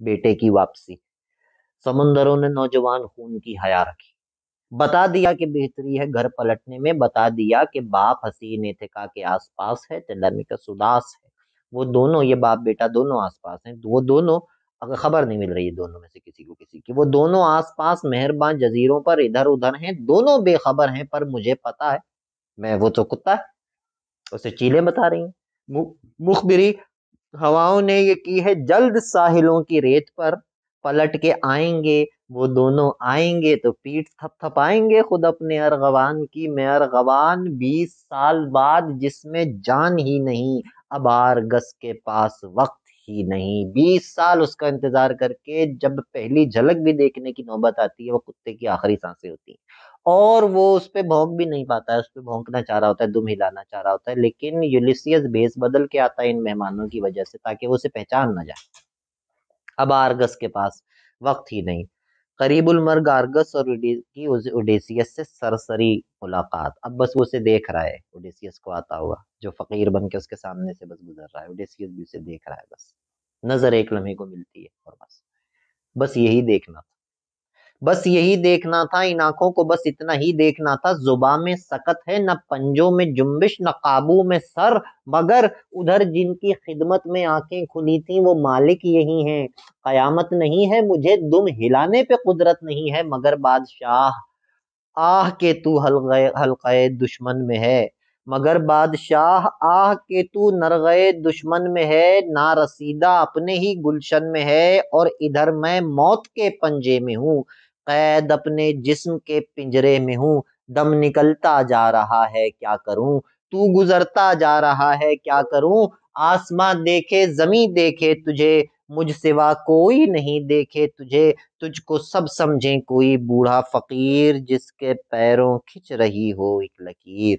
بیٹے کی واپسی۔ سمندروں نے نوجوان خون کی حیا رکھی، بتا دیا کہ بہتری ہے گھر پلٹنے میں، بتا دیا کہ باپ حسین اتھکا کے آس پاس ہے، تیلمیکس اداس ہے۔ وہ دونوں، یہ باپ بیٹا دونوں آس پاس ہیں، وہ دونوں، اگر خبر نہیں مل رہی ہے دونوں میں سے کسی کو کسی کی، وہ دونوں آس پاس مہربان جزیروں پر ادھر ادھر ہیں، دونوں بے خبر ہیں، پر مجھے پتا ہے میں، وہ تو کتا ہے، اسے چیلیں بتا رہی ہیں۔ مخبری ہواؤں نے یہ کی ہے جلد ساحلوں کی ریت پر پلٹ کے آئیں گے، وہ دونوں آئیں گے تو پیٹھ تھپ تھپ آئیں گے خود اپنے ارغوان کی۔ میں ارغوان 20 سال بعد جس میں جان ہی نہیں، اب آرگس کے پاس وقت ہی نہیں۔ 20 سال اس کا انتظار کر کے جب پہلی جھلک بھی دیکھنے کی نوبت آتی ہے، وہ کتے کی آخری سانسیں ہوتی ہیں، اور وہ اس پہ بھونک بھی نہیں پاتا ہے، اس پہ بھونکنا چاہ رہا ہوتا ہے، دم ہلانا چاہ رہا ہوتا ہے، لیکن یولیسیس بھیس بدل کے آتا ہے ان مہمانوں کی وجہ سے تاکہ وہ اسے پہچان نہ جائے۔ اب آرگس کے پاس وقت ہی نہیں۔ قریب المرگ آرگس اور اوڈیسیس سے سرسری ملاقات، اب بس وہ اسے دیکھ رہا ہے، اوڈیسیس کو آتا ہوا جو فقیر بن کے اس کے سامنے سے بس گزر رہا ہے، اوڈیسیس بھی اسے دیکھ رہا ہے، بس نظر ایک لمحے کو ملتی ہے، اور بس یہی دیکھنا تھا، بس یہی دیکھنا تھا، ان آنکھوں کو بس اتنا ہی دیکھنا تھا۔ زباں میں سکت ہے، نہ پنجوں میں جنبش، نہ قابو میں سر، مگر ادھر جن کی خدمت میں آنکھیں کھلی تھیں وہ مالک یہی ہیں۔ قیامت نہیں ہے، مجھے دم ہلانے پہ قدرت نہیں ہے، مگر بادشاہ آہ کہ تو حلقۂ دشمن میں ہے، مگر بادشاہ آہ کہ تو نرغۂ دشمن میں ہے، نارسیدہ اپنے ہی گلشن میں ہے، اور ادھر میں موت کے پنجے میں ہوں، قید اپنے جسم کے پنجرے میں ہوں، دم نکلتا جا رہا ہے کیا کروں، تو گزرتا جا رہا ہے کیا کروں، آسماں دیکھے زمیں دیکھے تجھے، مجھ سوا کوئی نہیں دیکھے تجھے، تجھ کو سب سمجھیں کوئی بوڑھا فقیر، جس کے پیروں کھچ رہی ہو ایک لکیر۔